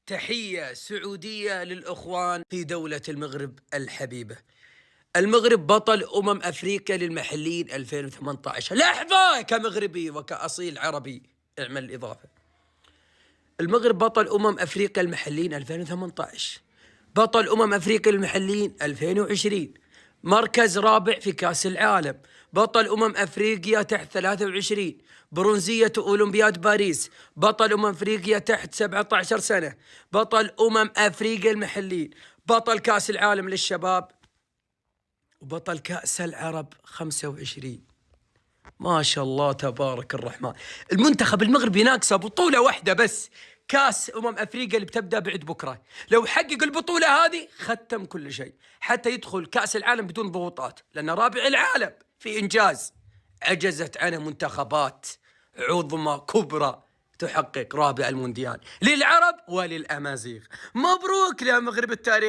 تحية سعودية للأخوان في دولة المغرب الحبيبة. المغرب بطل أفريقيا للمحليين 2018. لحظة، كمغربي وكأصيل عربي اعمل الإضافة. المغرب بطل أفريقيا المحليين 2018، بطل أفريقيا المحليين 2020، مركز رابع في كأس العالم، بطل أفريقيا تحت 23، برونزية أولمبياد باريس، بطل أفريقيا تحت 17 سنة، بطل أفريقيا المحليين، بطل كأس العالم للشباب، وبطل كأس العرب 25. ما شاء الله تبارك الرحمن. المنتخب المغربي ناقصه بطولة واحدة بس، كاس أفريقيا اللي بتبدأ بعد بكرة. لو حقق البطولة هذه ختم كل شيء، حتى يدخل كأس العالم بدون ضغوطات، لأنه رابع العالم في إنجاز عجزت عنه منتخبات عظمى كبرى تحقق رابع المونديال للعرب وللأمازيغ. مبروك يا مغرب التاريخ.